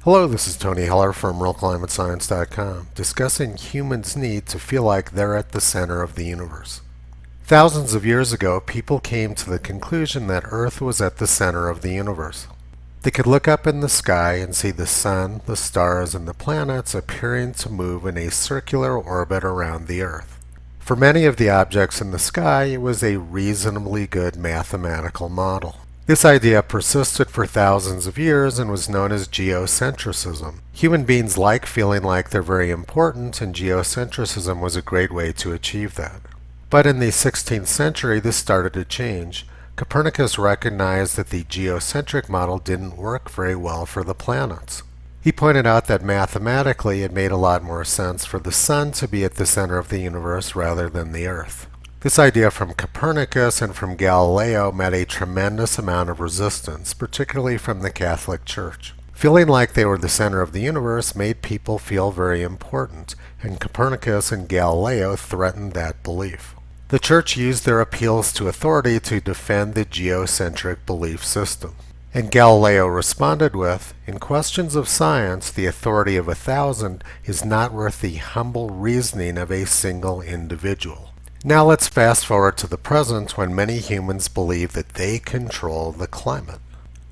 Hello, this is Tony Heller from RealClimateScience.com, discussing humans' need to feel like they're at the center of the universe. Thousands of years ago, people came to the conclusion that Earth was at the center of the universe. They could look up in the sky and see the sun, the stars, and the planets appearing to move in a circular orbit around the Earth. For many of the objects in the sky, it was a reasonably good mathematical model. This idea persisted for thousands of years and was known as geocentricism. Human beings like feeling like they're very important, and geocentricism was a great way to achieve that. But in the 16th century, this started to change. Copernicus recognized that the geocentric model didn't work very well for the planets. He pointed out that mathematically it made a lot more sense for the sun to be at the center of the universe rather than the Earth. This idea from Copernicus and from Galileo met a tremendous amount of resistance, particularly from the Catholic Church. Feeling like they were the center of the universe made people feel very important, and Copernicus and Galileo threatened that belief. The Church used their appeals to authority to defend the geocentric belief system. And Galileo responded with, "In questions of science, the authority of 1,000 is not worth the humble reasoning of a single individual." Now let's fast forward to the present when many humans believe that they control the climate.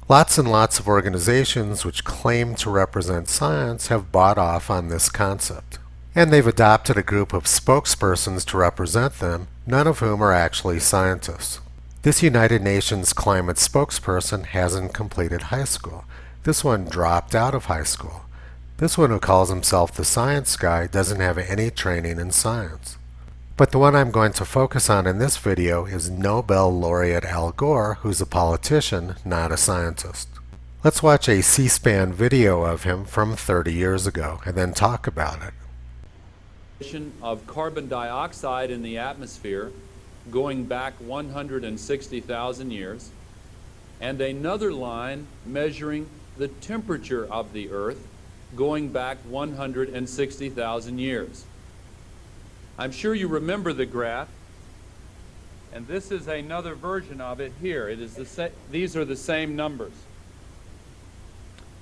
Lots and lots of organizations which claim to represent science have bought off on this concept. And they've adopted a group of spokespersons to represent them, none of whom are actually scientists. This United Nations climate spokesperson hasn't completed high school. This one dropped out of high school. This one who calls himself the science guy doesn't have any training in science. But the one I'm going to focus on in this video is Nobel laureate Al Gore, who's a politician, not a scientist. Let's watch a C-SPAN video of him from 30 years ago and then talk about it. Of carbon dioxide in the atmosphere going back 160,000 years, and another line measuring the temperature of the Earth going back 160,000 years. I'm sure you remember the graph, and this is another version of it here. These are the same numbers.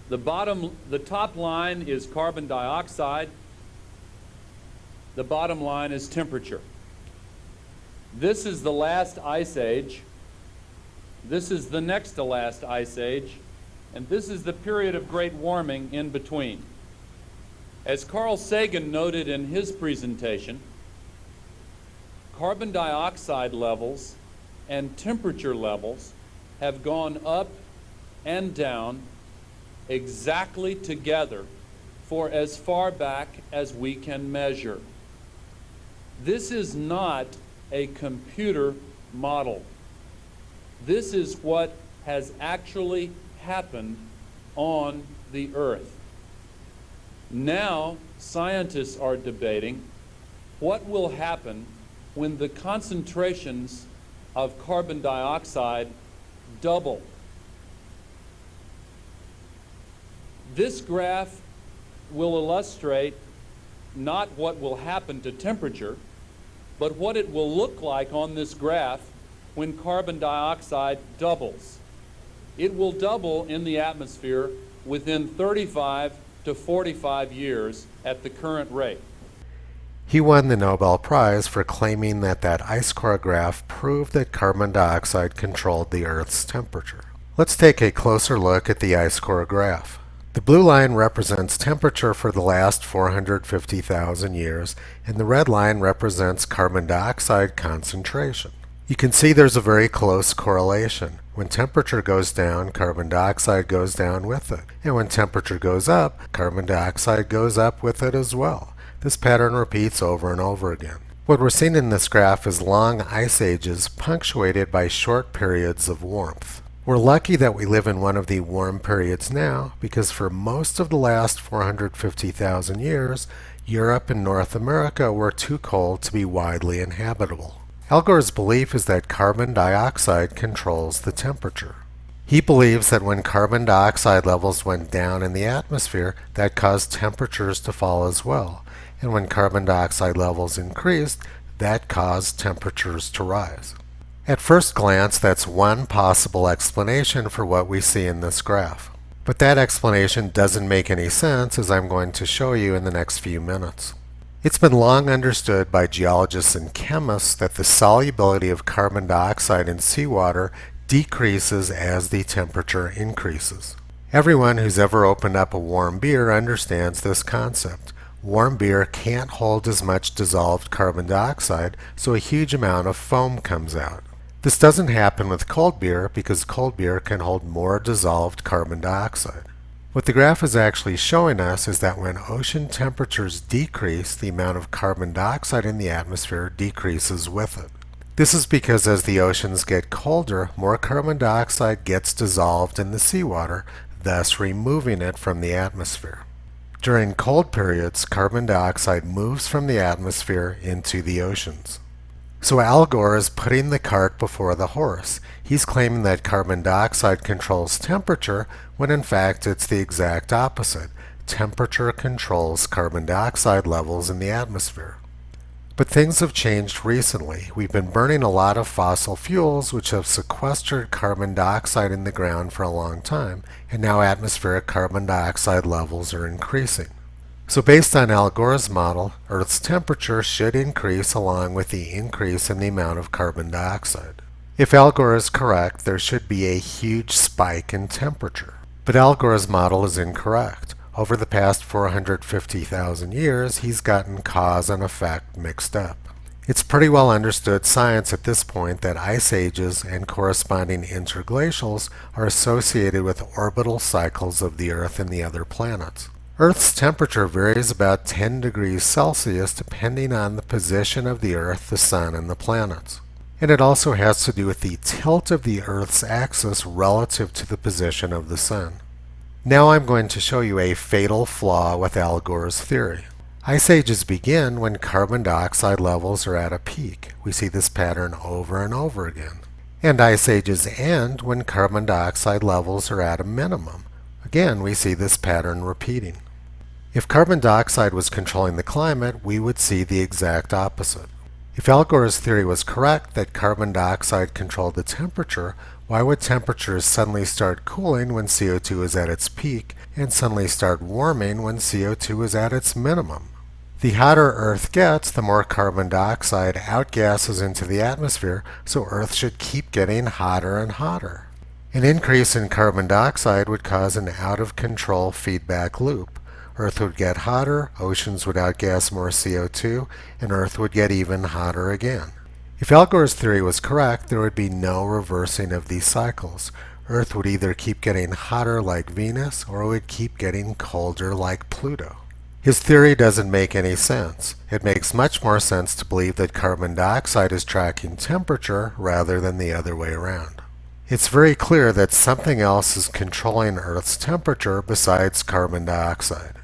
The top line is carbon dioxide. The bottom line is temperature. This is the last ice age. This is the next to last ice age, and this is the period of great warming in between. As Carl Sagan noted in his presentation, carbon dioxide levels and temperature levels have gone up and down exactly together for as far back as we can measure. This is not a computer model. This is what has actually happened on the Earth. Now, scientists are debating what will happen when the concentrations of carbon dioxide double. This graph will illustrate not what will happen to temperature, but what it will look like on this graph when carbon dioxide doubles. It will double in the atmosphere within 35 to 45 years at the current rate. He won the Nobel Prize for claiming that ice core graph proved that carbon dioxide controlled the Earth's temperature. Let's take a closer look at the ice core graph. The blue line represents temperature for the last 450,000 years, and the red line represents carbon dioxide concentration. You can see there's a very close correlation. When temperature goes down, carbon dioxide goes down with it. And when temperature goes up, carbon dioxide goes up with it as well. This pattern repeats over and over again. What we're seeing in this graph is long ice ages punctuated by short periods of warmth. We're lucky that we live in one of the warm periods now, because for most of the last 450,000 years, Europe and North America were too cold to be widely inhabitable. Al Gore's belief is that carbon dioxide controls the temperature. He believes that when carbon dioxide levels went down in the atmosphere, that caused temperatures to fall as well. And when carbon dioxide levels increased, that caused temperatures to rise. At first glance, that's one possible explanation for what we see in this graph. But that explanation doesn't make any sense, as I'm going to show you in the next few minutes. It's been long understood by geologists and chemists that the solubility of carbon dioxide in seawater decreases as the temperature increases. Everyone who's ever opened up a warm beer understands this concept. Warm beer can't hold as much dissolved carbon dioxide, so a huge amount of foam comes out. This doesn't happen with cold beer because cold beer can hold more dissolved carbon dioxide. What the graph is actually showing us is that when ocean temperatures decrease, the amount of carbon dioxide in the atmosphere decreases with it. This is because as the oceans get colder, more carbon dioxide gets dissolved in the seawater, thus removing it from the atmosphere. During cold periods, carbon dioxide moves from the atmosphere into the oceans. So Al Gore is putting the cart before the horse. He's claiming that carbon dioxide controls temperature, when in fact it's the exact opposite. Temperature controls carbon dioxide levels in the atmosphere. But things have changed recently. We've been burning a lot of fossil fuels which have sequestered carbon dioxide in the ground for a long time, and now atmospheric carbon dioxide levels are increasing. So based on Al Gore's model, Earth's temperature should increase along with the increase in the amount of carbon dioxide. If Al Gore is correct, there should be a huge spike in temperature. But Al Gore's model is incorrect. Over the past 450,000 years, he's gotten cause and effect mixed up. It's pretty well understood science at this point that ice ages and corresponding interglacials are associated with orbital cycles of the Earth and the other planets. Earth's temperature varies about 10 degrees Celsius depending on the position of the Earth, the Sun, and the planets. And it also has to do with the tilt of the Earth's axis relative to the position of the Sun. Now I'm going to show you a fatal flaw with Al Gore's theory. Ice ages begin when carbon dioxide levels are at a peak. We see this pattern over and over again. And ice ages end when carbon dioxide levels are at a minimum. Again, we see this pattern repeating. If carbon dioxide was controlling the climate, we would see the exact opposite. If Al Gore's theory was correct that carbon dioxide controlled the temperature, why would temperatures suddenly start cooling when CO2 is at its peak and suddenly start warming when CO2 is at its minimum? The hotter Earth gets, the more carbon dioxide outgasses into the atmosphere, so Earth should keep getting hotter and hotter. An increase in carbon dioxide would cause an out-of-control feedback loop. Earth would get hotter, oceans would outgas more CO2, and Earth would get even hotter again. If Al Gore's theory was correct, there would be no reversing of these cycles. Earth would either keep getting hotter like Venus, or it would keep getting colder like Pluto. His theory doesn't make any sense. It makes much more sense to believe that carbon dioxide is tracking temperature rather than the other way around. It's very clear that something else is controlling Earth's temperature besides carbon dioxide.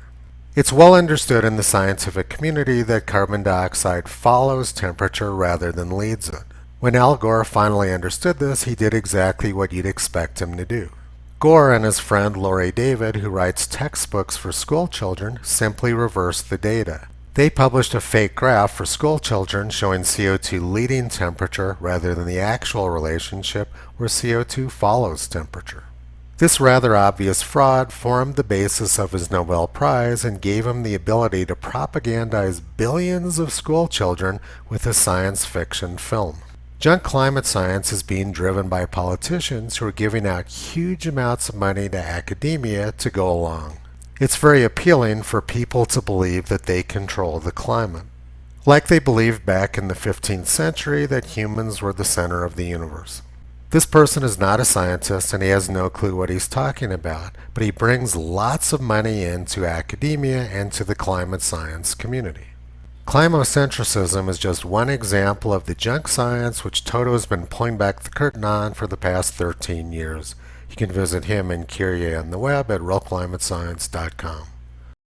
It's well understood in the scientific community that carbon dioxide follows temperature rather than leads it. When Al Gore finally understood this, he did exactly what you'd expect him to do. Gore and his friend Laurie David, who writes textbooks for school children, simply reversed the data. They published a fake graph for school children showing CO2 leading temperature rather than the actual relationship where CO2 follows temperature. This rather obvious fraud formed the basis of his Nobel Prize and gave him the ability to propagandize billions of school children with a science fiction film. Junk climate science is being driven by politicians who are giving out huge amounts of money to academia to go along. It's very appealing for people to believe that they control the climate, like they believed back in the 15th century that humans were the center of the universe. This person is not a scientist and he has no clue what he's talking about, but he brings lots of money into academia and to the climate science community. Climocentricism is just one example of the junk science which Toto has been pulling back the curtain on for the past 13 years. You can visit him and Kyrie on the web at realclimatescience.com.